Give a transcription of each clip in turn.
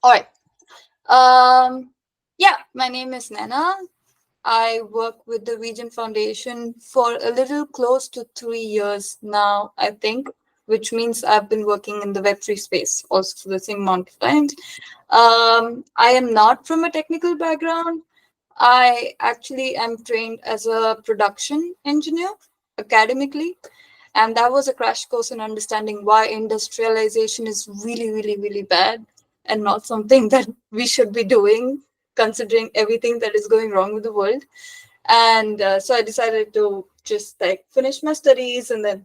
All right. Yeah, my name is Nena. I work with the Regen Foundation for a little close to 3 years now, I think, which means I've been working in the Web3 space also for the same amount of time. I am not from a technical background. I actually am trained as a production engineer academically, and that was a crash course in understanding why industrialization is really, really, really bad and not something that we should be doing, considering everything that is going wrong with the world. And so I decided to just like finish my studies and then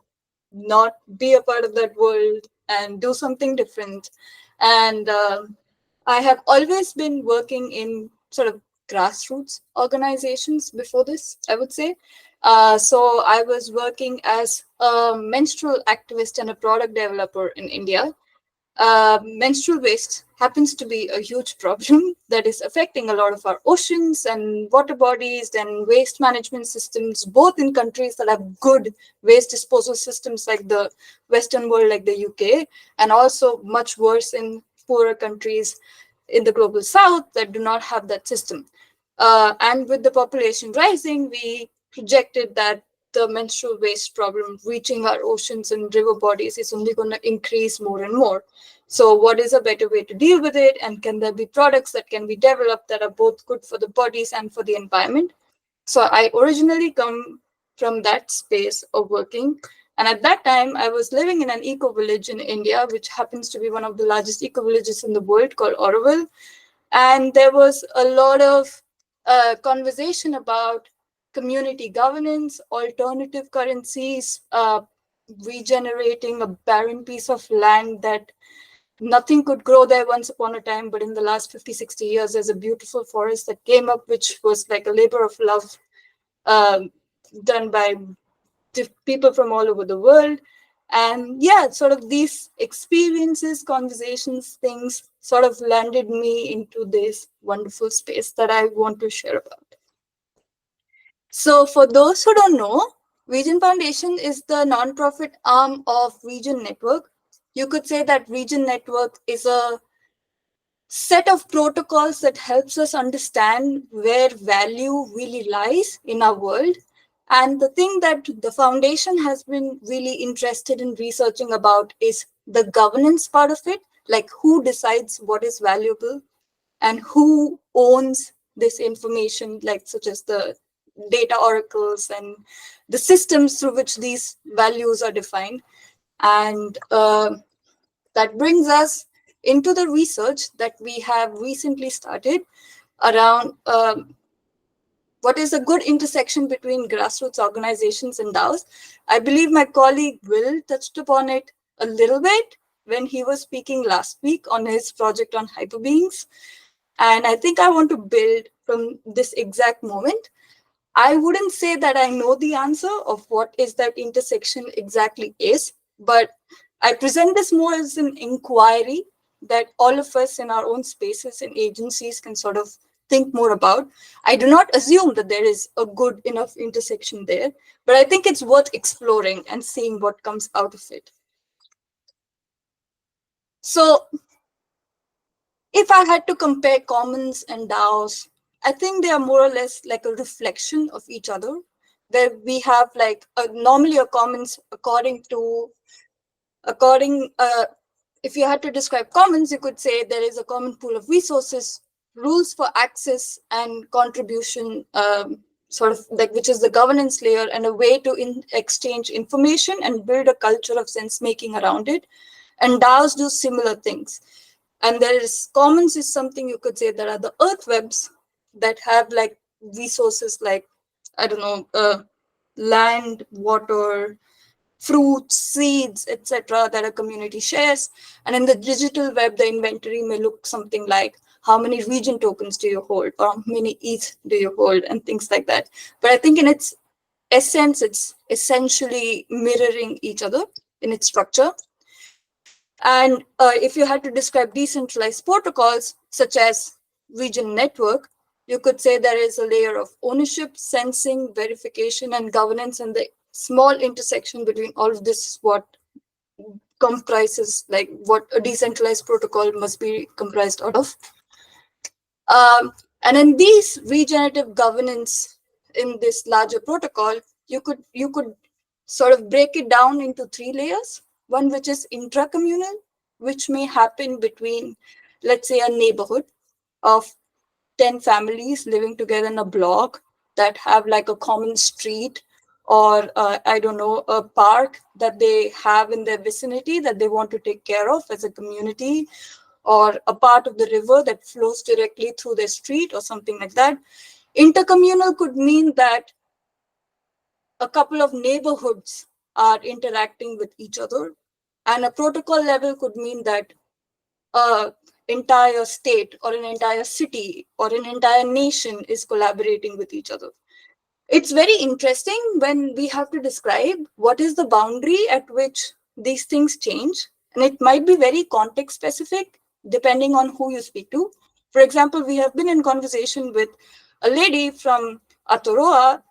not be a part of that world and do something different. And I have always been working in sort of grassroots organizations before this, I would say. So I was working as a menstrual activist and a product developer in India. Menstrual waste happens to be a huge problem that is affecting a lot of our oceans and water bodies and waste management systems, both in countries that have good waste disposal systems like the Western world, like the UK, and also much worse in poorer countries in the global south that do not have that system. And with the population rising, we projected that the menstrual waste problem reaching our oceans and river bodies is only going to increase more and more. So, what is a better way to deal with it? And can there be products that can be developed that are both good for the bodies and for the environment? So, I originally come from that space of working. And at that time, I was living in an eco village in India, which happens to be one of the largest eco villages in the world called Auroville. And there was a lot of conversation about community governance, alternative currencies, regenerating a barren piece of land that nothing could grow there once upon a time, but in the last 50, 60 years, there's a beautiful forest that came up, which was like a labor of love um, done by people from all over the world. And yeah, sort of these experiences, conversations, things sort of landed me into this wonderful space that I want to share about. So for those who don't know, Regen Foundation is the nonprofit arm of Regen Network. You could say that Regen Network is a set of protocols that helps us understand where value really lies in our world. And the thing that the foundation has been really interested in researching about is the governance part of it, like who decides what is valuable and who owns this information, like such as the data oracles and the systems through which these values are defined. And that brings us into the research that we have recently started around what is a good intersection between grassroots organizations and DAOs. I believe my colleague Will touched upon it a little bit when he was speaking last week on his project on hyperbeings. And I think I want to build from this exact moment. I wouldn't say that I know the answer of what is that intersection exactly is, but I present this more as an inquiry that all of us in our own spaces and agencies can sort of think more about. I do not assume that there is a good enough intersection there, but I think it's worth exploring and seeing what comes out of it. So if I had to compare commons and DAOs, I think they are more or less like a reflection of each other, where we have like normally a commons according if you had to describe commons, you could say there is a common pool of resources, rules for access and contribution, sort of like which is the governance layer and a way to exchange information and build a culture of sense making around it. And DAOs do similar things. And there is commons is something you could say there are the earth webs that have like resources like, I don't know, land, water, fruits, seeds, etc., that a community shares. And in the digital web, the inventory may look something like how many region tokens do you hold, or how many ETH do you hold, and things like that. But I think in its essence, it's essentially mirroring each other in its structure. And if you had to describe decentralized protocols, such as Regen Network, you could say there is a layer of ownership, sensing, verification, and governance, and the small intersection between all of this is what comprises, like what a decentralized protocol must be comprised out of. Um, and in these regenerative governance in this larger protocol, you could sort of break it down into three layers. One which is intracommunal, which may happen between, let's say, a neighborhood of 10 families living together in a block that have like a common street, or I don't know, a park that they have in their vicinity that they want to take care of as a community, or a part of the river that flows directly through their street or something like that. Intercommunal could mean that a couple of neighborhoods are interacting with each other, and a protocol level could mean that a entire state or an entire city or an entire nation is collaborating with each other. It's very interesting when we have to describe what is the boundary at which these things change. And it might be very context specific depending on who you speak to. For example, we have been in conversation with a lady from Atoroa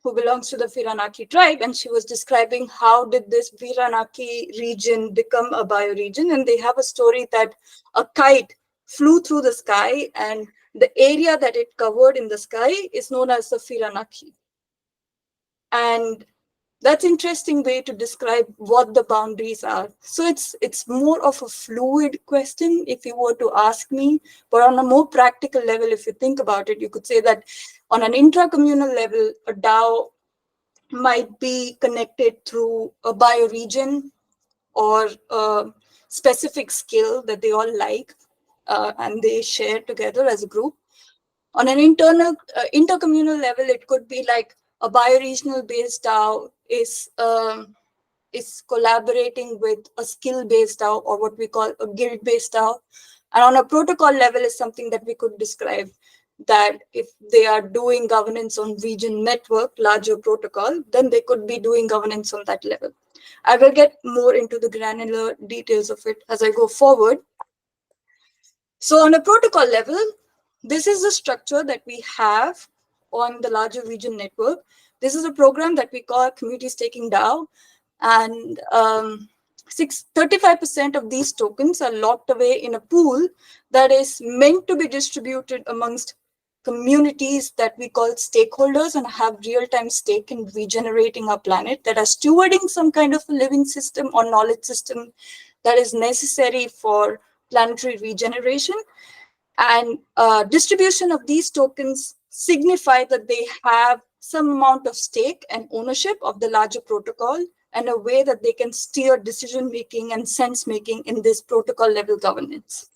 who belongs to the Firanaki tribe, and she was describing how did this Firanaki region become a bioregion. And they have a story that a kite flew through the sky, and the area that it covered in the sky is known as the Firanaki. And that's interesting way to describe what the boundaries are. So it's more of a fluid question if you were to ask me. But on a more practical level, if you think about it, you could say that on an intracommunal level, a DAO might be connected through a bioregion or a specific skill that they all like, and they share together as a group. On an intercommunal level, it could be like a bioregional based DAO is collaborating with a skill based DAO, or what we call a guild based DAO. And on a protocol level is something that we could describe that if they are doing governance on region network, larger protocol, then they could be doing governance on that level. I will get more into the granular details of it as I go forward. So on a protocol level, this is the structure that we have on the larger region network. This is a program that we call Community Staking DAO. And 35% of these tokens are locked away in a pool that is meant to be distributed amongst communities that we call stakeholders and have real-time stake in regenerating our planet, that are stewarding some kind of a living system or knowledge system that is necessary for planetary regeneration. And distribution of these tokens signify that they have some amount of stake and ownership of the larger protocol, and a way that they can steer decision making and sense making in this protocol level governance.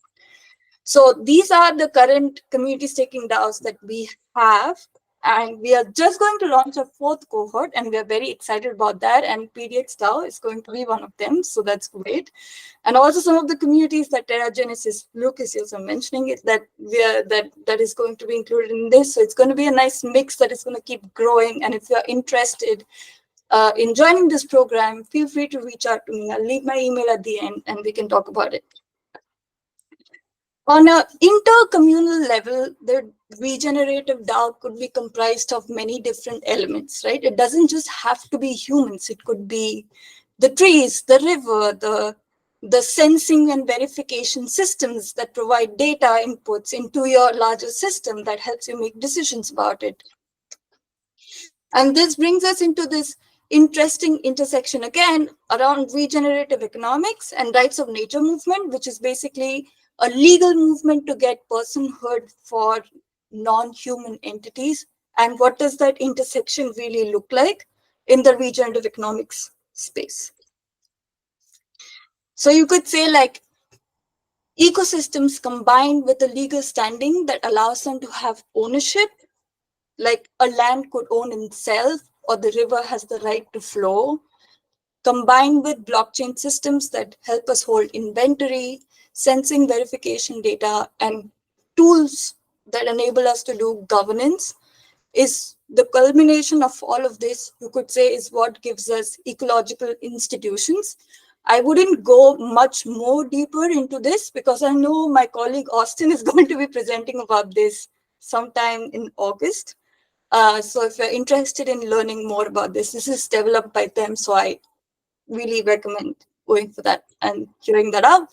So these are the current community staking DAOs that we have. And we are just going to launch a fourth cohort, and we are very excited about that. And PDX DAO is going to be one of them. So that's great. And also some of the communities that Terra Genesis Lucas is also mentioning it, that we are that is going to be included in this. So it's going to be a nice mix that is going to keep growing. And if you're interested in joining this program, feel free to reach out to me. I'll leave my email at the end and we can talk about it. On an intercommunal level, the regenerative DAO could be comprised of many different elements, right? It doesn't just have to be humans. It could be the trees, the river, the sensing and verification systems that provide data inputs into your larger system that helps you make decisions about it. And this brings us into this interesting intersection again around regenerative economics and rights of nature movement, which is basically a legal movement to get personhood for non-human entities. And what does that intersection really look like in the regenerative economics space? So you could say like ecosystems combined with a legal standing that allows them to have ownership, like a land could own itself or the river has the right to flow, combined with blockchain systems that help us hold inventory, sensing verification data, and tools that enable us to do governance, is the culmination of all of this, you could say, is what gives us ecological institutions. I wouldn't go much more deeper into this because I know my colleague Austin is going to be presenting about this sometime in August. So if you're interested in learning more about this, this is developed by them, so I really recommend going for that and hearing that out.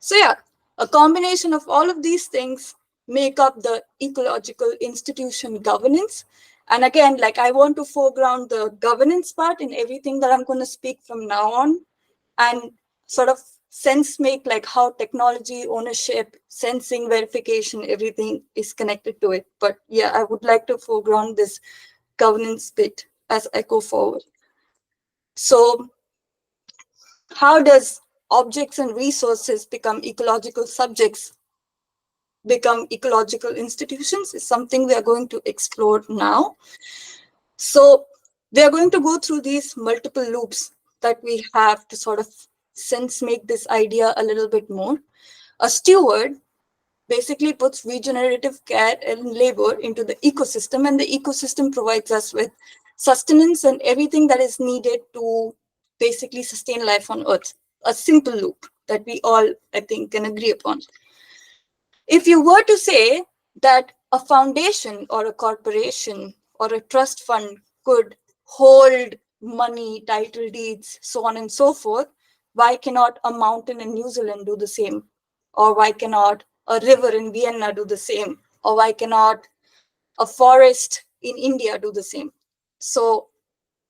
So yeah, a combination of all of these things make up the ecological institution governance. And again, like I want to foreground the governance part in everything that I'm going to speak from now on, and sort of sense make like how technology, ownership, sensing, verification, everything is connected to it. But yeah, I would like to foreground this governance bit as I go forward. So how does objects and resources become ecological subjects, become ecological institutions, is something we are going to explore now. So we are going to go through these multiple loops that we have to sort of sense make this idea a little bit more. A steward basically puts regenerative care and labor into the ecosystem, and the ecosystem provides us with sustenance and everything that is needed to basically sustain life on Earth. A simple loop that we all, I think, can agree upon. If you were to say that a foundation or a corporation or a trust fund could hold money, title deeds, so on and so forth, why cannot a mountain in New Zealand do the same? Or why cannot a river in Vienna do the same? Or why cannot a forest in India do the same? So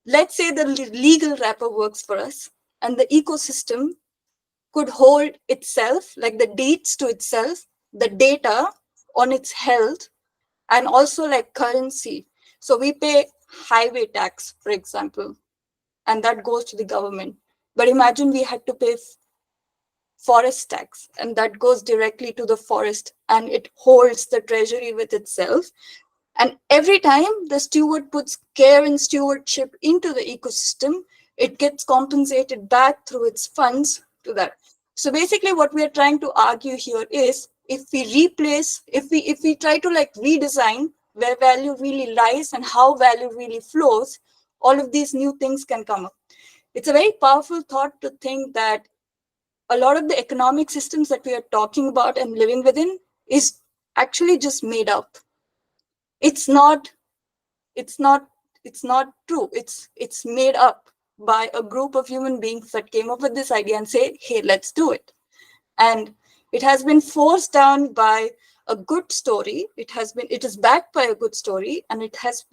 let's say the legal wrapper works for us and the ecosystem could hold itself, like the deeds to itself, the data on its health, and also like currency. So we pay highway tax, for example, and that goes to the government. But imagine we had to pay forest tax, and that goes directly to the forest, and it holds the treasury with itself. And every time the steward puts care and stewardship into the ecosystem, it gets compensated back through its funds to that. So basically what we are trying to argue here is if we replace, if we try to like redesign where value really lies and how value really flows, all of these new things can come up. It's a very powerful thought to think that a lot of the economic systems that we are talking about and living within is actually just made up. It's not it's not it's not true. It's made up by a group of human beings that came up with this idea and say, hey, let's do it. And it has been forced down by a good story. It is backed by a good story, and it has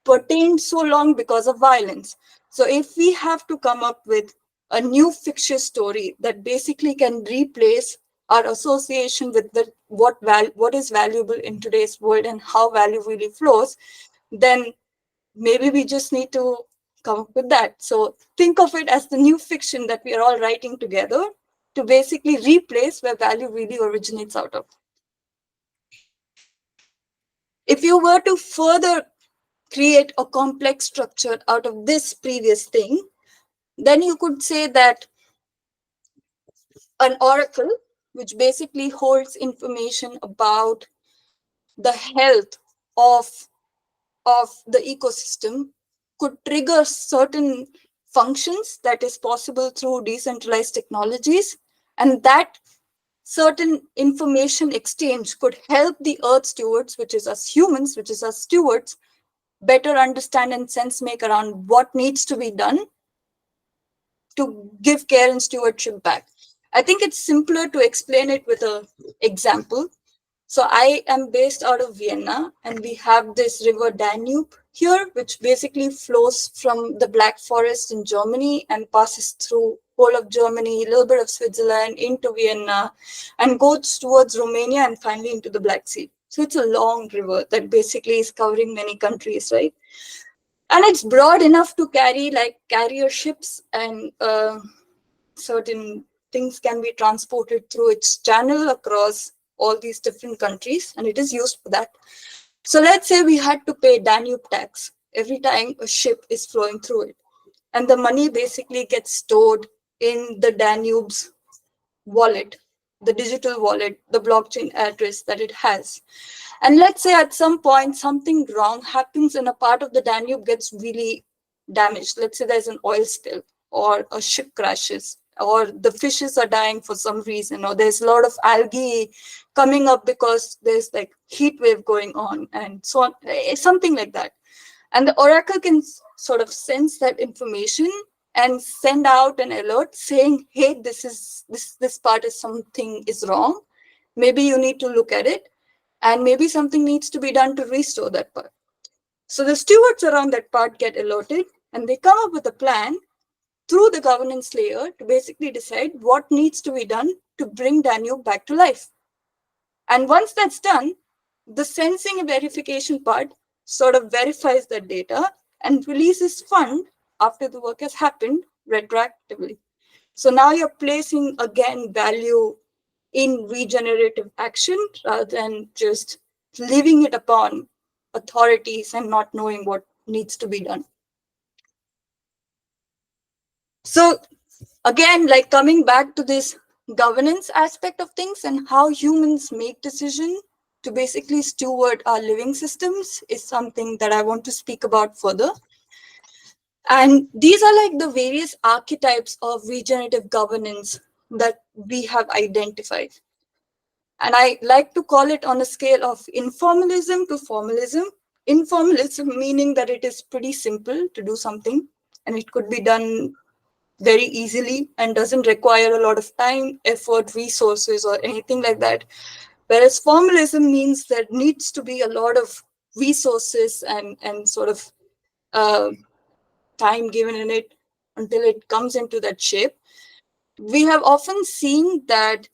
pertained so long because of violence. So if we have to come up with a new fictitious story that basically can replace our association with what is valuable in today's world and how value really flows, then maybe we just need to come up with that. So think of it as the new fiction that we are all writing together to basically replace where value really originates out of. If you were to further create a complex structure out of this previous thing, then you could say that an oracle, which basically holds information about the health of the ecosystem, could trigger certain functions that is possible through decentralized technologies, and that certain information exchange could help the earth stewards, which is us humans, which is us stewards, better understand and sense make around what needs to be done to give care and stewardship back. I think it's simpler to explain it with an example. So I am based out of Vienna, and we have this river Danube here, which basically flows from the Black Forest in Germany and passes through whole of Germany, a little bit of Switzerland, into Vienna, and goes towards Romania and finally into the Black Sea. So it's a long river that basically is covering many countries, right? And it's broad enough to carry like carrier ships, and certain things can be transported through its channel across all these different countries, and it is used for that. So let's say we had to pay Danube tax every time a ship is flowing through it, and the money basically gets stored in the Danube's wallet, the digital wallet, the blockchain address that it has. And let's say at some point something wrong happens and a part of the Danube gets really damaged. Let's say there's an oil spill, or a ship crashes, or the fishes are dying for some reason, or there's a lot of algae coming up because there's like heat wave going on, and so on, something like that. And the oracle can sort of sense that information and send out an alert saying, hey, this part is something is wrong. Maybe you need to look at it, and maybe something needs to be done to restore that part. So the stewards around that part get alerted, and they come up with a plan through the governance layer to basically decide what needs to be done to bring Danube back to life. And once that's done, the sensing and verification part sort of verifies that data and releases fund after the work has happened retroactively. So now you're placing again value in regenerative action rather than just leaving it upon authorities and not knowing what needs to be done. So again, like coming back to this governance aspect of things and how humans make decisions to basically steward our living systems is something that I want to speak about further. And these are like the various archetypes of regenerative governance that we have identified. And I like to call it on a scale of informalism to formalism. Informalism meaning that it is pretty simple to do something and it could be done very easily and doesn't require a lot of time, effort, resources, or anything like that. Whereas formalism means there needs to be a lot of resources and sort of uh, time given in it until it comes into that shape. We have often seen that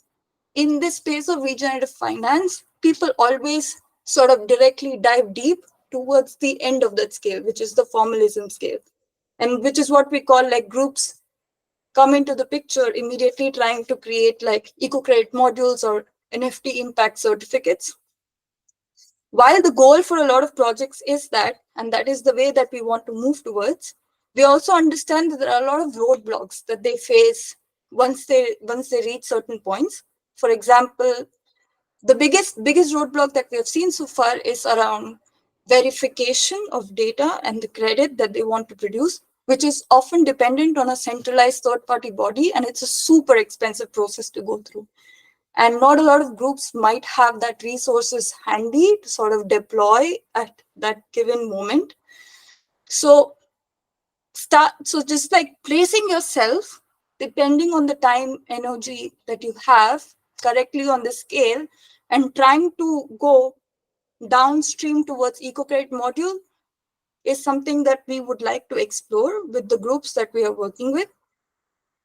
in this space of regenerative finance, people always sort of directly dive deep towards the end of that scale, which is the formalism scale, and which is what we call like groups come into the picture immediately trying to create like eco-credit modules or NFT impact certificates. While the goal for a lot of projects is that, and that is the way that we want to move towards, we also understand that there are a lot of roadblocks that they face once they reach certain points. For example, the biggest roadblock that we have seen so far is around verification of data and the credit that they want to produce, which is often dependent on a centralized third-party body, and it's a super expensive process to go through. And not a lot of groups might have that resources handy to sort of deploy at that given moment. So just like placing yourself, depending on the time, energy that you have, correctly on the scale, and trying to go downstream towards eco-credit module is something that we would like to explore with the groups that we are working with.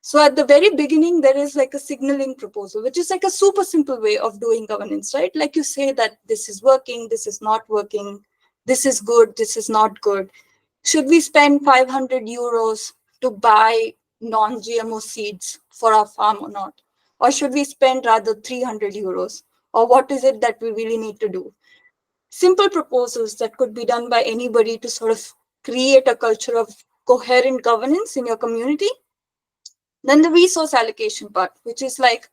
So at the very beginning, there is like a signaling proposal, which is like a super simple way of doing governance, right? Like you say that this is working, this is not working, this is good, this is not good. Should we spend 500 euros to buy non-GMO seeds for our farm or not? Or should we spend rather 300 euros? Or what is it that we really need to do? Simple proposals that could be done by anybody to sort of create a culture of coherent governance in your community. Then the resource allocation part, which is like,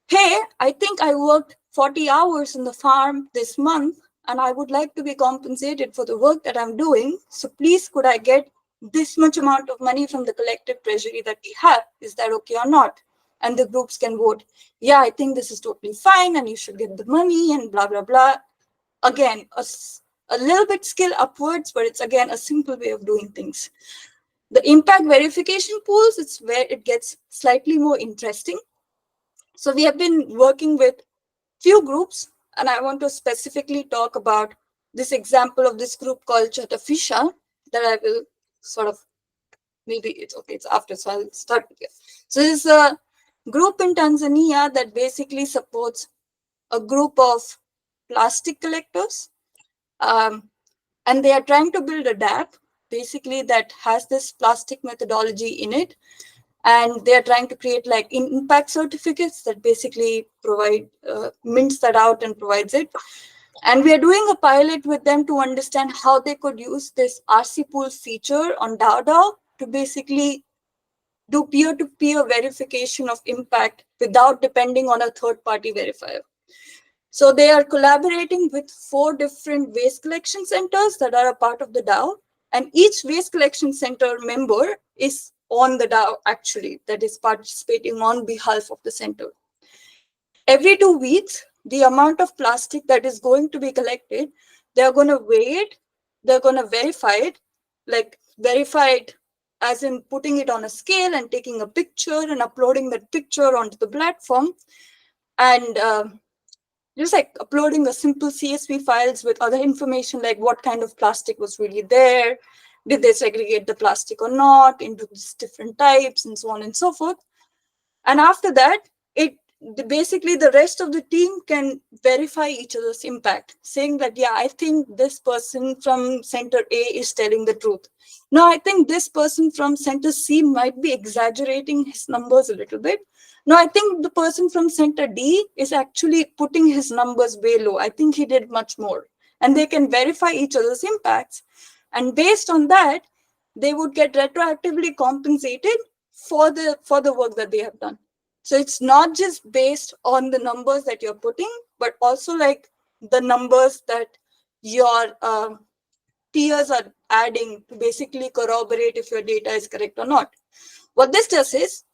hey, I think I worked 40 hours in the farm this month and I would like to be compensated for the work that I'm doing. So please, could I get this much amount of money from the collective treasury that we have? Is that okay or not? And the groups can vote, yeah, I think this is totally fine and you should get the money and blah, blah, blah. Again, a little bit skill upwards, but it's again a simple way of doing things. The impact verification pools, it's where it gets slightly more interesting. So we have been working with few groups, and I want to specifically talk about this example of this group called Chatafisha that I will sort of, maybe it's okay, it's after, so I'll start with it. So this is a group in Tanzania that basically supports a group of plastic collectors. And they are trying to build a DApp, basically, that has this plastic methodology in it. And they are trying to create like impact certificates that basically provide, mints that out and provides it. And we are doing a pilot with them to understand how they could use this RC pool feature on DAO to basically do peer-to-peer verification of impact without depending on a third-party verifier. So they are collaborating with 4 different waste collection centers that are a part of the DAO. And each waste collection center member is on the DAO actually, that is participating on behalf of the center. Every 2 weeks, the amount of plastic that is going to be collected, they're going to weigh it, they're going to verify it, like verified as in putting it on a scale and taking a picture and uploading that picture onto the platform, and just like uploading a simple CSV files with other information like what kind of plastic was really there, did they segregate the plastic or not into these different types, and so on and so forth. And after that, basically the rest of the team can verify each other's impact, saying that, yeah, I think this person from center A is telling the truth. No, I think this person from center C might be exaggerating his numbers a little bit. No, I think the person from center D is actually putting his numbers way low. I think he did much more. And they can verify each other's impacts. And based on that, they would get retroactively compensated for the work that they have done. So it's not just based on the numbers that you're putting, but also like the numbers that your peers are adding to basically corroborate if your data is correct or not. What this does is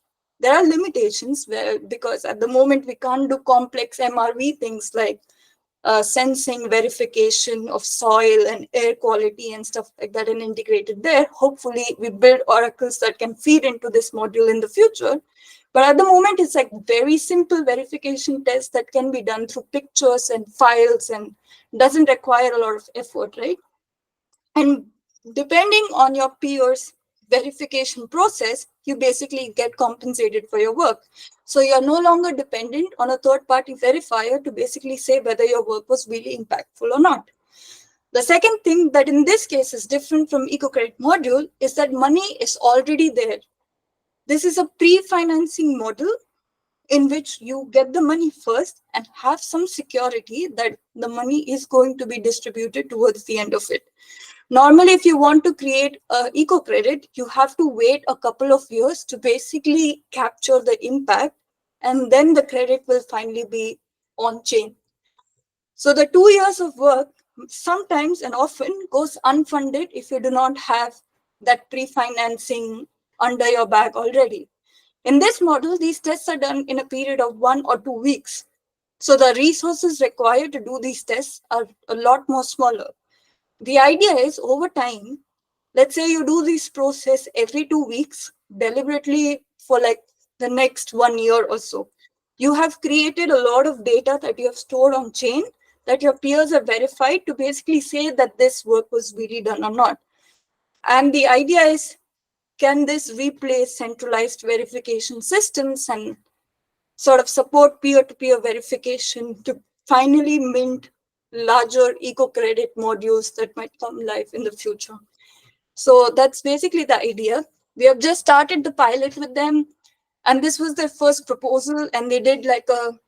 there are limitations because at the moment we can't do complex MRV things like sensing, verification of soil and air quality and stuff like that and integrated there. Hopefully we build oracles that can feed into this module in the future. But at the moment, it's like very simple verification tests that can be done through pictures and files and doesn't require a lot of effort, right? And depending on your peers' verification process, you basically get compensated for your work. So you're no longer dependent on a third-party verifier to basically say whether your work was really impactful or not. The second thing that in this case is different from EcoCredit module is that money is already there. This is a pre-financing model in which you get the money first and have some security that the money is going to be distributed towards the end of it. Normally, if you want to create an eco credit, you have to wait a couple of years to basically capture the impact, and then the credit will finally be on chain. So the 2 years of work sometimes and often goes unfunded if you do not have that pre-financing under your bag already. In this model, these tests are done in a period of 1 or 2 weeks. So the resources required to do these tests are a lot more smaller. The idea is over time, let's say you do this process every 2 weeks, deliberately for like the next 1 year or so. You have created a lot of data that you have stored on chain that your peers have verified to basically say that this work was really done or not. And the idea is, can this replace centralized verification systems and sort of support peer-to-peer verification to finally mint larger eco-credit modules that might come live in the future? So that's basically the idea. We have just started the pilot with them, and this was their first proposal, and they did like a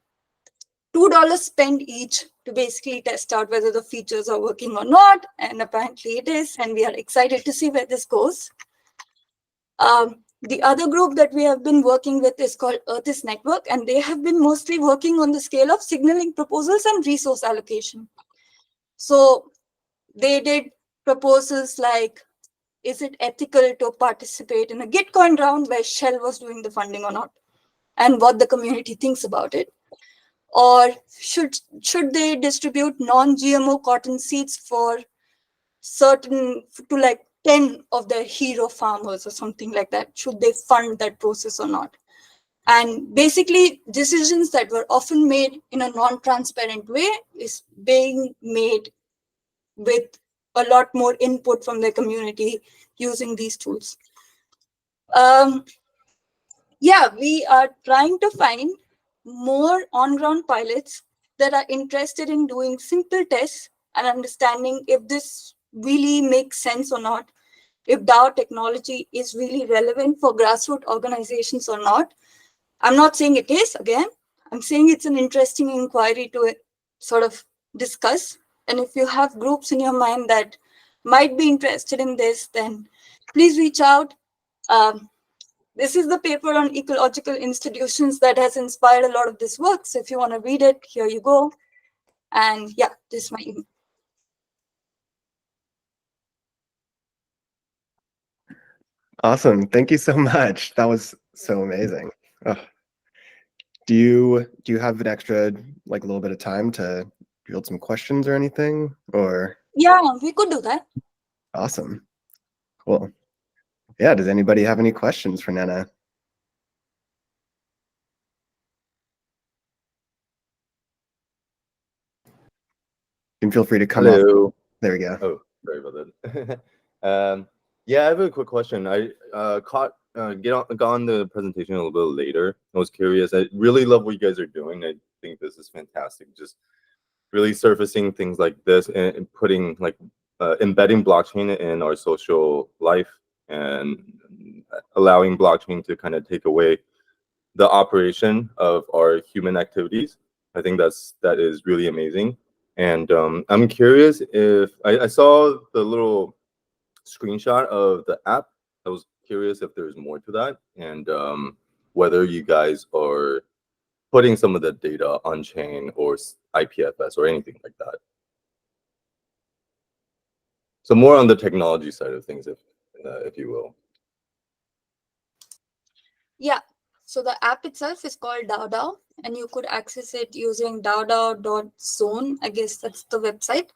$2 spend each to basically test out whether the features are working or not, and apparently it is, and we are excited to see where this goes. The other group that we have been working with is called Earthis Network, and they have been mostly working on the scale of signaling proposals and resource allocation. So they did proposals like, is it ethical to participate in a Gitcoin round where Shell was doing the funding or not, and what the community thinks about it? Or should they distribute non-GMO cotton seeds for certain, to like 10 of their hero farmers or something like that? Should they fund that process or not? And basically, decisions that were often made in a non-transparent way is being made with a lot more input from the community using these tools. Yeah, we are trying to find more on-ground pilots that are interested in doing simple tests and understanding if this really makes sense or not, if DAO technology is really relevant for grassroots organizations or not. I'm not saying it is, again, I'm saying it's an interesting inquiry to sort of discuss. And if you have groups in your mind that might be interested in this, then please reach out. This is the paper on ecological institutions that has inspired a lot of this work. So if you want to read it, here you go. And yeah, this is my email. Awesome. Thank you so much. That was so amazing. Ugh. Do you have an extra, like, a little bit of time to field some questions or anything? Or yeah, we could do that. awesome. Cool. yeah, does anybody have any questions for Nena? You can feel free to come up. Hello. There we go. Oh, sorry about that. Yeah, I have a quick question. I got on the presentation a little bit later. I was curious. I really love what you guys are doing. I think this is fantastic. Just really surfacing things like this and putting like embedding blockchain in our social life and allowing blockchain to kind of take away the operation of our human activities. I think that is really amazing. And I'm curious if I saw the little screenshot of the app. I was curious if there's more to that, and whether you guys are putting some of the data on chain or IPFS or anything like that. So more on the technology side of things, if you will. Yeah. So the app itself is called DAO, and you could access it using dao.zone. I guess that's the website.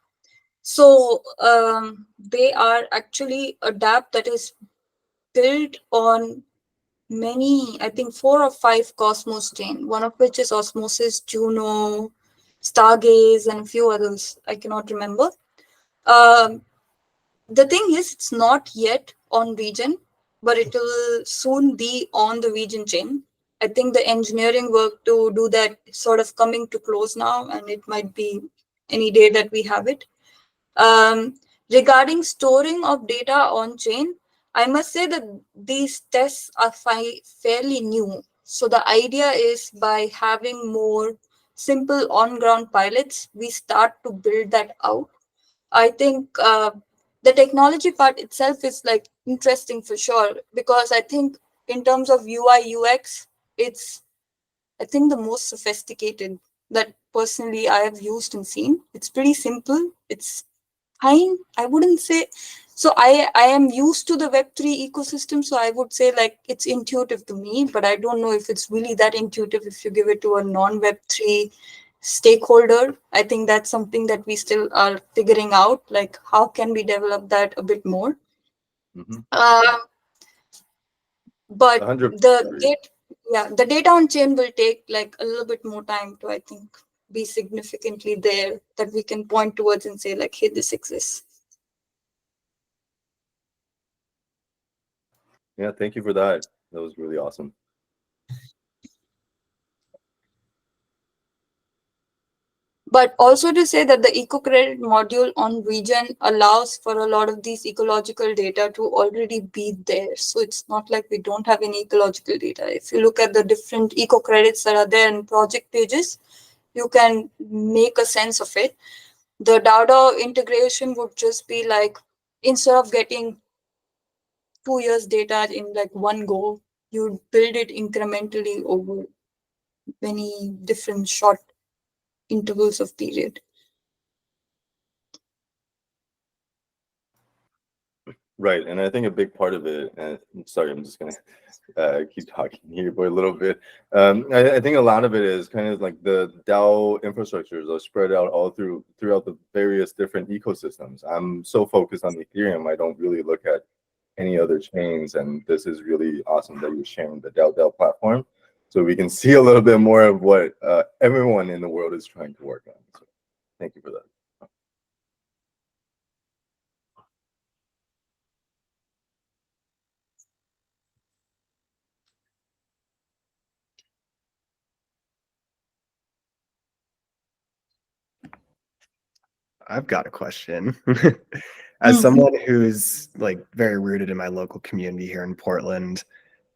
So they are actually a dApp that is built on many, I think 4 or 5 Cosmos chain, one of which is Osmosis, Juno, Stargaze, and a few others. I cannot remember. Um, the thing is, it's not yet on Regen, but it will soon be on the Regen chain. I think the engineering work to do that is sort of coming to close now, and it might be any day that we have it. Um, Regarding storing of data on chain, I must say that these tests are fairly new. So the idea is by having more simple on-ground pilots, we start to build that out. I think the technology part itself is like interesting for sure, because I think in terms of UI UX, it's I think the most sophisticated that personally I have used and seen. It's pretty simple. It's fine. I wouldn't say so. I am used to the Web3 ecosystem, so I would say like it's intuitive to me, but I don't know if it's really that intuitive if you give it to a non-Web3 stakeholder. I think that's something that we still are figuring out. Like, how can we develop that a bit more? Mm-hmm. But 100% agree. the data on chain will take like a little bit more time to, I think, be significantly there that we can point towards and say like, hey, this exists. Yeah, thank you for that. That was really awesome. But also to say that the eco credit module on Regen allows for a lot of these ecological data to already be there. So it's not like we don't have any ecological data. If you look at the different eco credits that are there in project pages, you can make a sense of it. The Dada integration would just be like, instead of getting 2 years data in like one go, you build it incrementally over many different short intervals of period. Right, and I think a big part of it, and sorry, I'm just gonna keep talking here for a little bit. I think a lot of it is kind of like the DAO infrastructures are spread out all throughout the various different ecosystems. I'm so focused on Ethereum, I don't really look at any other chains, and this is really awesome that you're sharing the DAO platform, so we can see a little bit more of what everyone in the world is trying to work on. So thank you for that. I've got a question. As someone who's like very rooted in my local community here in Portland,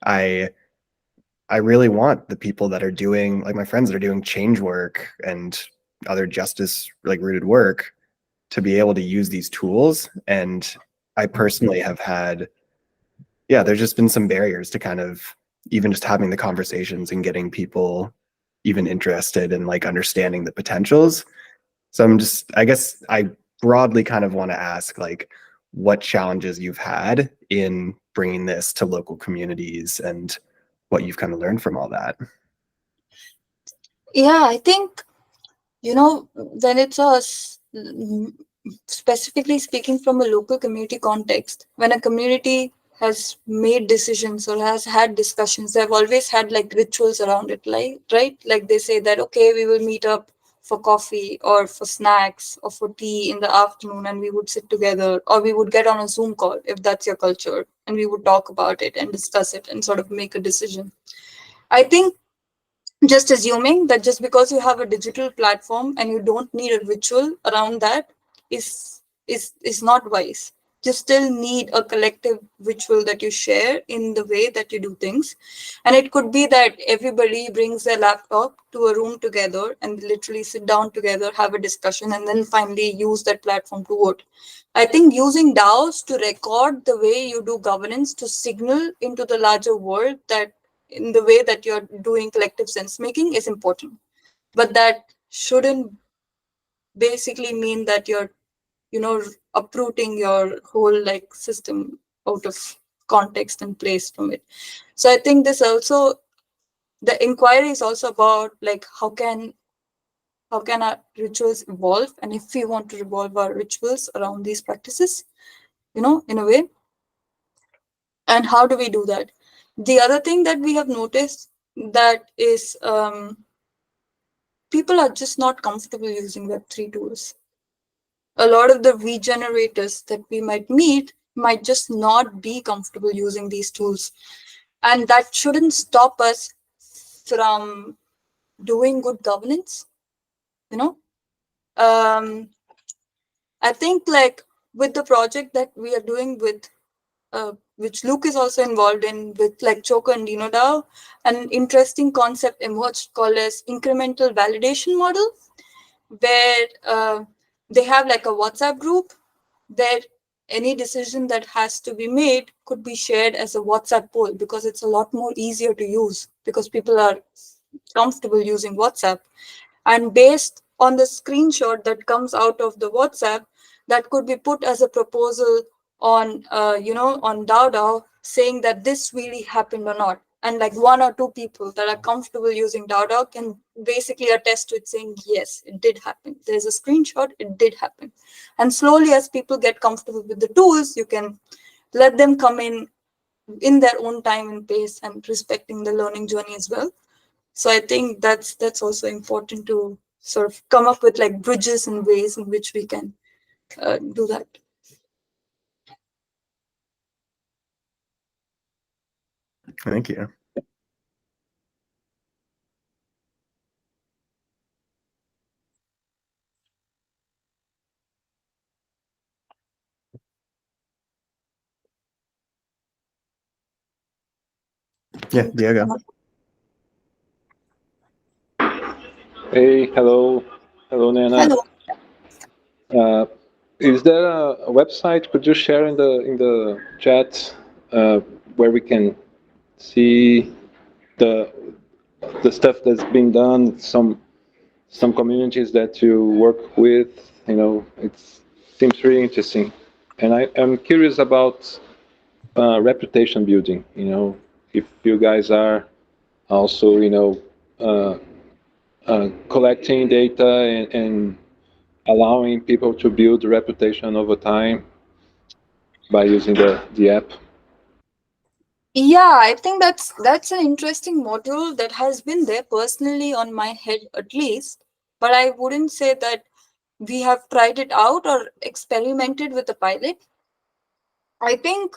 I I really want the people that are doing, like my friends that are doing change work and other justice like rooted work, to be able to use these tools. And I personally have had, yeah, there's just been some barriers to kind of even just having the conversations and getting people even interested in like understanding the potentials. So I guess I broadly kind of want to ask like what challenges you've had in bringing this to local communities and what you've kind of learned from all that. Yeah, I think, when it's specifically speaking from a local community context, when a community has made decisions or has had discussions, they've always had like rituals around it, like right, like they say that okay, we will meet up for coffee or for snacks or for tea in the afternoon, and we would sit together, or we would get on a Zoom call if that's your culture, and we would talk about it and discuss it and sort of make a decision. I think just assuming that just because you have a digital platform and you don't need a ritual around that is not wise. You still need a collective ritual that you share in the way that you do things. And it could be that everybody brings their laptop to a room together and literally sit down together, have a discussion, and then finally use that platform to vote. I think using DAOs to record the way you do governance to signal into the larger world that in the way that you're doing collective sense making is important. But that shouldn't basically mean that you're, you know, uprooting your whole like system out of context and place from it. So I think this also, the inquiry is also about like how can our rituals evolve, and if we want to revolve our rituals around these practices, you know, in a way, and how do we do that? The other thing that we have noticed that is people are just not comfortable using Web3 tools. A lot of the regenerators that we might meet might just not be comfortable using these tools. And that shouldn't stop us from doing good governance, you know? I think like with the project that we are doing with which Luke is also involved in with like Choco and Dino DAO, an interesting concept emerged called as incremental validation model, where they have like a WhatsApp group where any decision that has to be made could be shared as a WhatsApp poll, because it's a lot more easier to use because people are comfortable using WhatsApp. And based on the screenshot that comes out of the WhatsApp, that could be put as a proposal on on DAO saying that this really happened or not. And like one or two people that are comfortable using DAO can basically attest to it, saying yes, it did happen. There's a screenshot, it did happen. And slowly, as people get comfortable with the tools, you can let them come in their own time and pace, and respecting the learning journey as well. So I think that's also important to sort of come up with like bridges and ways in which we can do that. Thank you. Yeah, Diego. Hey, hello, Nena. Hello. Uh, is there a website could you share in the chat where we can see the the stuff that's being done? Some communities that you work with, you know, it seems really interesting, and I'm curious about reputation building. You know, if you guys are also, you know, collecting data and allowing people to build reputation over time by using the app. Yeah, I think that's an interesting module that has been there personally on my head at least, but I wouldn't say that we have tried it out or experimented with a pilot. I think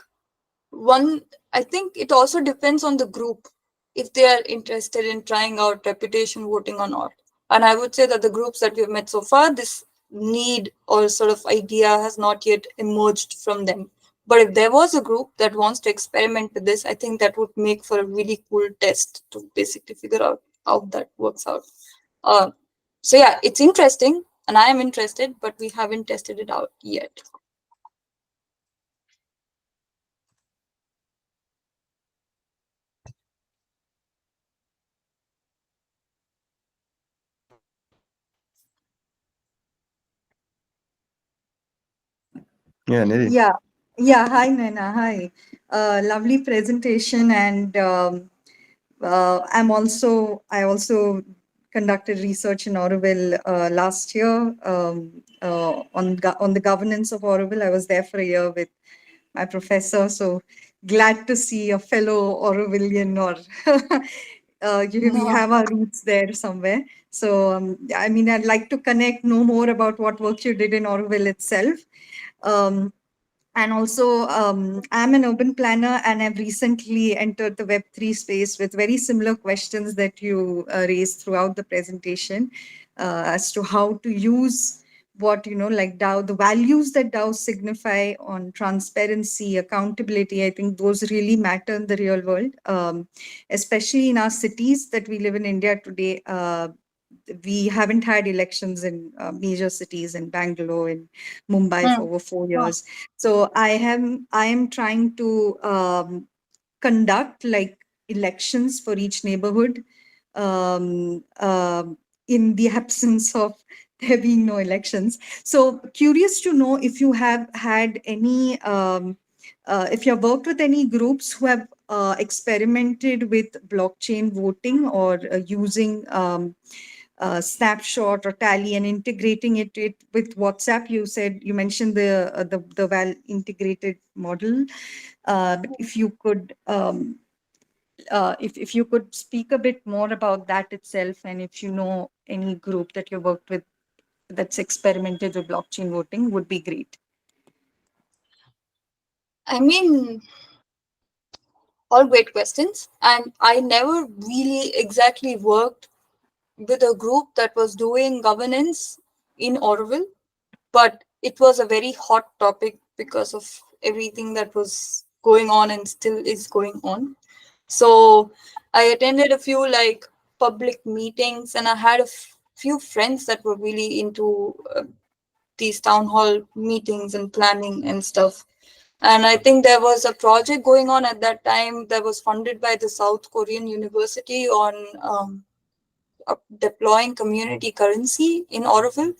one I think it also depends on the group if they are interested in trying out reputation voting or not. And I would say that the groups that we've met so far, this need or sort of idea has not yet emerged from them. But if there was a group that wants to experiment with this, I think that would make for a really cool test to basically figure out how that works out. uh, so yeah, it's interesting and I am interested, but we haven't tested it out yet. Yeah, Nidhi. Yeah, yeah. Hi, Nena. Hi. Lovely presentation, and I also conducted research in Auroville last year on the governance of Auroville. I was there for a year with my professor, so glad to see a fellow Aurovillian, or we No. have our roots there somewhere. So, I mean, I'd like to know more about what work you did in Auroville itself. Um, and also, I'm an urban planner, and I've recently entered the Web3 space with very similar questions that you raised throughout the presentation, as to how to use what, like DAO, the values that DAOs signify on transparency, accountability. I think those really matter in the real world, especially in our cities that we live in India today. We haven't had elections in major cities in Bangalore and Mumbai for over 4 years. So I am trying to conduct like elections for each neighborhood, um, um in the absence of there being no elections. So curious to know if you have had any, if you have worked with any groups who have experimented with blockchain voting, or using snapshot or tally and integrating it with WhatsApp. You mentioned the well integrated model. But if you could, if you could speak a bit more about that itself, and if you know any group that you worked with that's experimented with blockchain voting, would be great. I mean, all great questions. And I never really exactly worked with a group that was doing governance in Auroville, but it was a very hot topic because of everything that was going on and still is going on. So I attended a few like public meetings, and I had a few friends that were really into these town hall meetings and planning and stuff. And I think there was a project going on at that time that was funded by the South Korean University on deploying community currency in Auroville.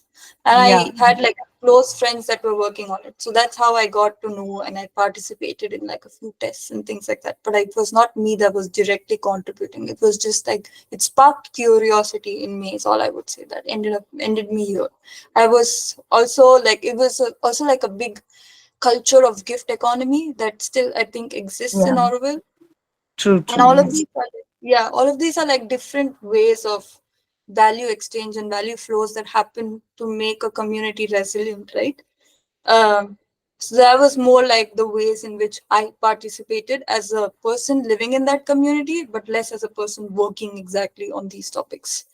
And Yeah. I had like close friends that were working on it. So that's how I got to know, and I participated in like a few tests and things like that. But it was not me that was directly contributing. It was just like it sparked curiosity in me, is all I would say, that ended me here. I was also like, it was also like a big culture of gift economy that still I think exists in Yeah. Auroville. True. And True. all of Yes. these are all of these are like different ways of value exchange and value flows that happen to make a community resilient, right? So that was more like the ways in which I participated as a person living in that community, but less as a person working exactly on these topics.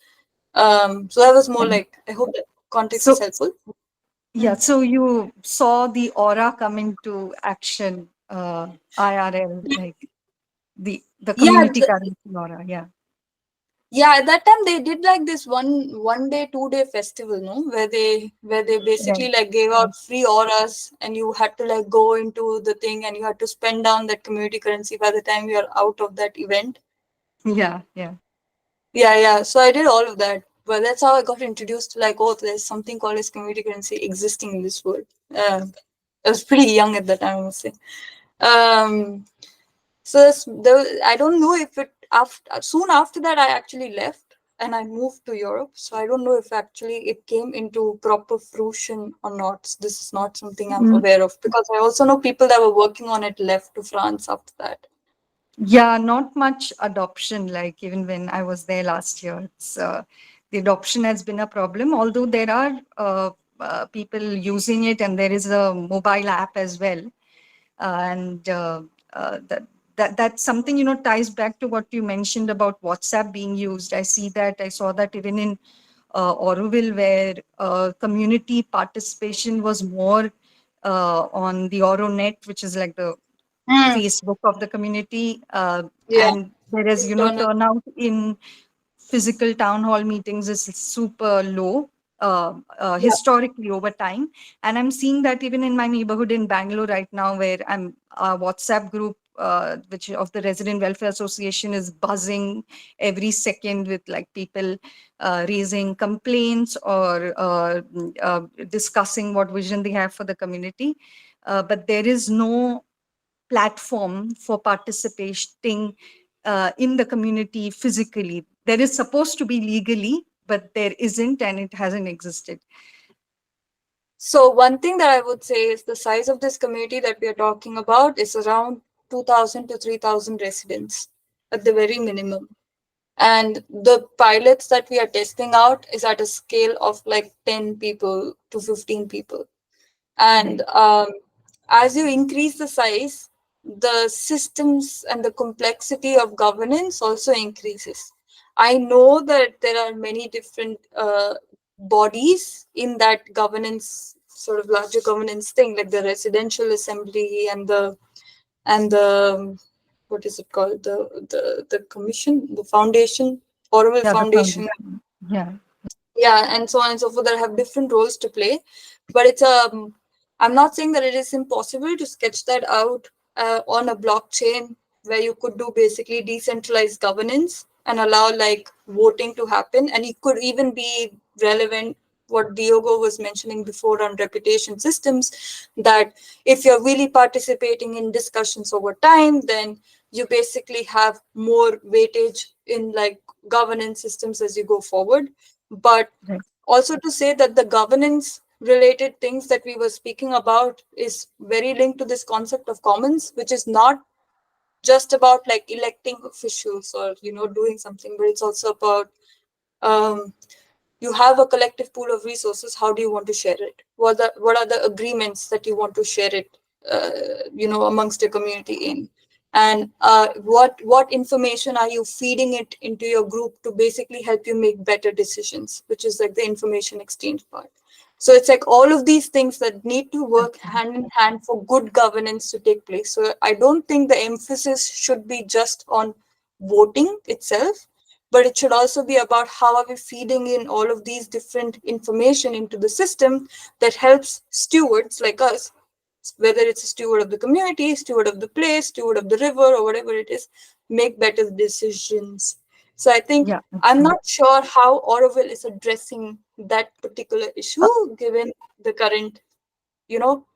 So that was more like, I hope that context is So helpful. yeah. So you saw the aura come into action, IRL, like the Yeah, community currency aura. Yeah. yeah, at that time they did like this one day 2 day festival, no, where they Right. basically like gave out free auras, and you had to like go into the thing and you had to spend down that community currency by the time you're out of that event. Yeah. Yeah. Yeah, so I did all of that, but that's how I got introduced to like, oh, there's something called as community currency existing in this world. I was pretty young at that time, I must say. um So I don't know if it after soon after that I actually left and I moved to Europe. So I don't know if actually it came into proper fruition or not. This is not something I'm Mm, aware of, because I also know people that were working on it left to France after that. yeah, not much adoption. Like even when I was there last year, the adoption has been a problem. Although there are people using it, and there is a mobile app as well, and that's something, ties back to what you mentioned about WhatsApp being used. I saw that even in Auroville, where community participation was more on the AuroNet, which is like the Hmm. Facebook of the community, Yeah. and there is, Internal. turnout in physical town hall meetings is super low, Yeah. historically over time. And I'm seeing that even in my neighborhood in Bangalore right now, where I'm a WhatsApp group, which of the Resident Welfare Association, is buzzing every second with like people raising complaints, or discussing what vision they have for the community. But there is no platform for participating in the community physically. There is supposed to be legally, but there isn't, and it hasn't existed. So one thing that I would say is the size of this community that we are talking about is around 2,000 to 3,000 residents at the very minimum. And the pilots that we are testing out is at a scale of like 10 people to 15 people. And as you increase the size, the systems and the complexity of governance also increases. I know that there are many different bodies in that governance, sort of larger governance thing, like the residential assembly and the what is it called, the commission, the foundation, Auroville Yeah, the Foundation, foundation. Yeah. yeah, and so on and so forth, that have different roles to play. But it's I'm not saying that it is impossible to sketch that out on a blockchain where you could do basically decentralized governance and allow like voting to happen, and it could even be relevant what Diogo was mentioning before on reputation systems, that if you're really participating in discussions over time, then you basically have more weightage in like governance systems as you go forward. But Right. also to say that the governance related things that we were speaking about is very linked to this concept of commons, which is not just about like electing officials or doing something, but it's also about um, you have a collective pool of resources. How do you want to share it? What are the agreements that you want to share it amongst your community in? And what information are you feeding it into your group to basically help you make better decisions, which is like the information exchange part. So it's like all of these things that need to work hand in hand for good governance to take place. So I don't think the emphasis should be just on voting itself, but it should also be about how are we feeding in all of these different information into the system that helps stewards like us, whether it's a steward of the community, steward of the place, steward of the river, or whatever it is, make better decisions. So I think Yeah. I'm not sure how Auroville is addressing that particular issue given the current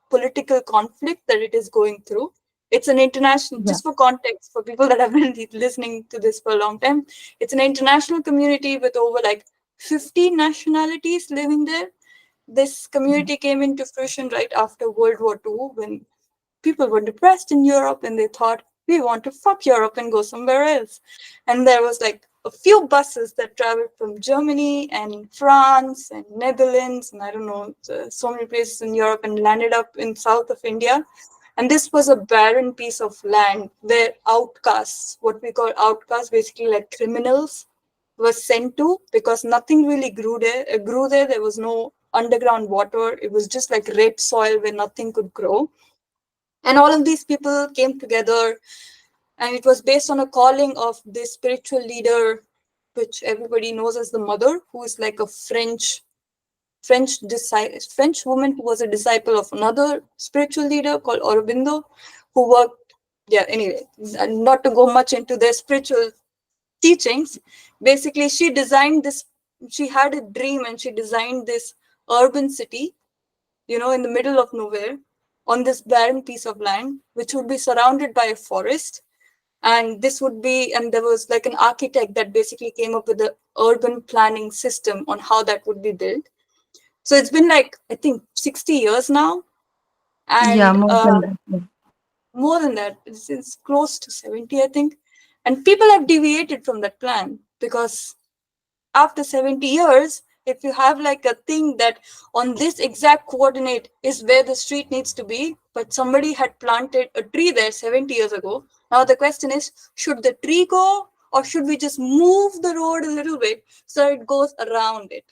political conflict that it is going through. It's an international, Yeah. just for context, for people that have been listening to this for a long time, it's an international community with over like 50 nationalities living there. This community came into fruition right after World War II, when people were depressed in Europe and they thought, we want to fuck Europe and go somewhere else. And there was like a few buses that traveled from Germany and France and Netherlands and I don't know, so many places in Europe, and landed up in south of India. And this was a barren piece of land where outcasts, what we call outcasts, basically like criminals, was sent to, because nothing really grew there. There was no underground water. It was just like red soil where nothing could grow. And all of these people came together, and it was based on a calling of this spiritual leader, which everybody knows as the Mother, who is like a French woman who was a disciple of another spiritual leader called Aurobindo, who worked. Yeah. Anyway, not to go much into their spiritual teachings. Basically, she designed this. She had a dream, and she designed this urban city, in the middle of nowhere, on this barren piece of land, which would be surrounded by a forest. And there was like an architect that basically came up with the urban planning system on how that would be built. So it's been like, I think 60 years now. Yeah, And more than that. Yeah. more than that, it's close to 70, I think. And people have deviated from that plan, because after 70 years, if you have like a thing that on this exact coordinate is where the street needs to be, but somebody had planted a tree there 70 years ago, now the question is, should the tree go, or should we just move the road a little bit so it goes around it,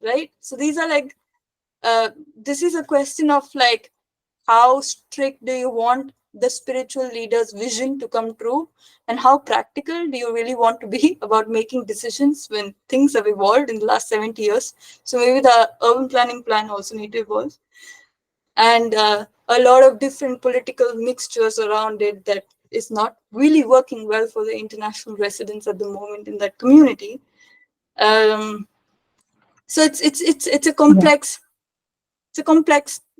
right? So these are like, this is a question of like, how strict do you want the spiritual leader's vision to come true, and how practical do you really want to be about making decisions when things have evolved in the last 70 years? So maybe the urban planning plan also need to evolve, and a lot of different political mixtures around it that is not really working well for the international residents at the moment in that community. So it's a Yeah. complex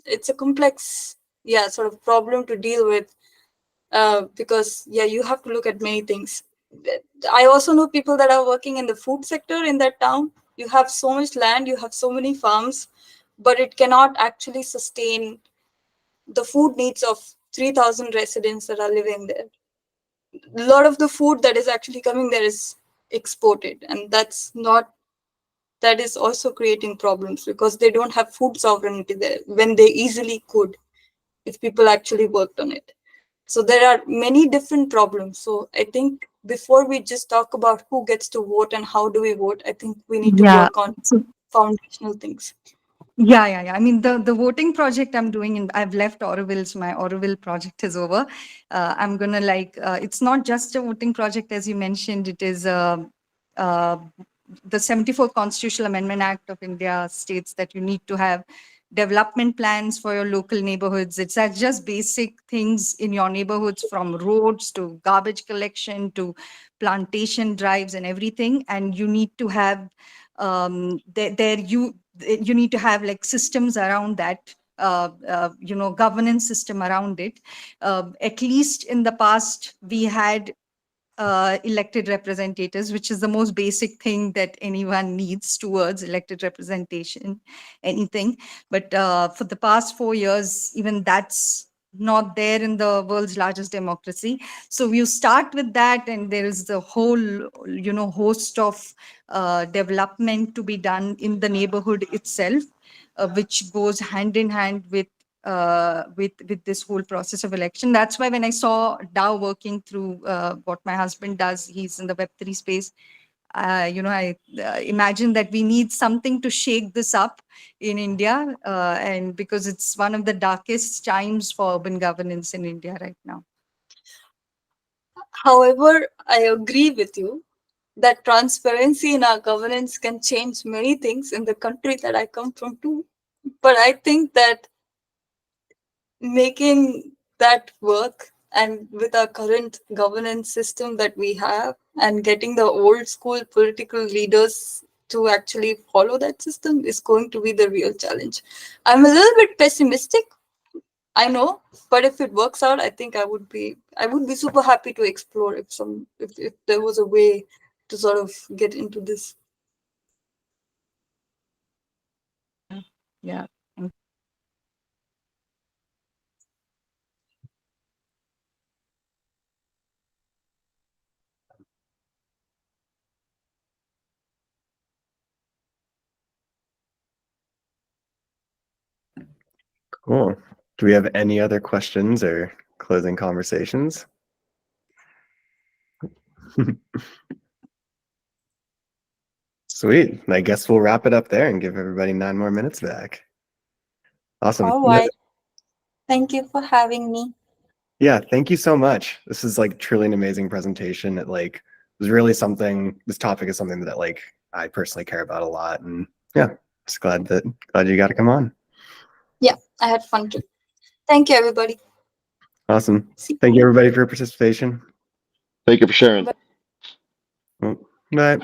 it's a complex, yeah, sort of problem to deal with, because yeah, you have to look at many things. I also know people that are working in the food sector in that town. You have so much land, you have so many farms, but it cannot actually sustain the food needs of 3,000 residents that are living there. A lot of the food that is actually coming there is exported, and that is also creating problems because they don't have food sovereignty there when they easily could if people actually worked on it. So there are many different problems. So I think before we just talk about who gets to vote and how do we vote, I think we need to Yeah. work on So foundational things. yeah. I mean, the voting project I'm doing, and I've left Auroville, so my Auroville project is over. I'm gonna it's not just a voting project, as you mentioned. It is the 74th Constitutional Amendment Act of India states that you need to have development plans for your local neighborhoods. It's just basic things in your neighborhoods, from roads to garbage collection to plantation drives and everything. And you need to have you need to have like systems around that, governance system around it. At least in the past, we had elected representatives, which is the most basic thing that anyone needs towards elected representation, anything. But for the past 4 years, even that's not there in the world's largest democracy. So you start with that, and there is the whole, host of development to be done in the neighborhood itself, which goes hand in hand with this whole process of election. That's why when I saw DAO working through what my husband does, he's in the Web3 space. I imagine that we need something to shake this up in India, and because it's one of the darkest times for urban governance in India right now. However, I agree with you that transparency in our governance can change many things in the country that I come from too. But I think that making that work, and with our current governance system that we have, and getting the old school political leaders to actually follow that system is going to be the real challenge. I'm a little bit pessimistic, I know, but if it works out, I think I would be super happy to explore if there was a way to sort of get into this. Yeah. Cool. Do we have any other questions or closing conversations? Sweet. I guess we'll wrap it up there and give everybody 9 more minutes back. Awesome. All right. Thank you for having me. Yeah, thank you so much. This is like truly an amazing presentation. It was really something, this topic is something that I personally care about a lot. And yeah, just glad you got to come on. Yeah, I had fun too. Thank you, everybody. Awesome. Thank you everybody for your participation. Thank you for sharing. Bye.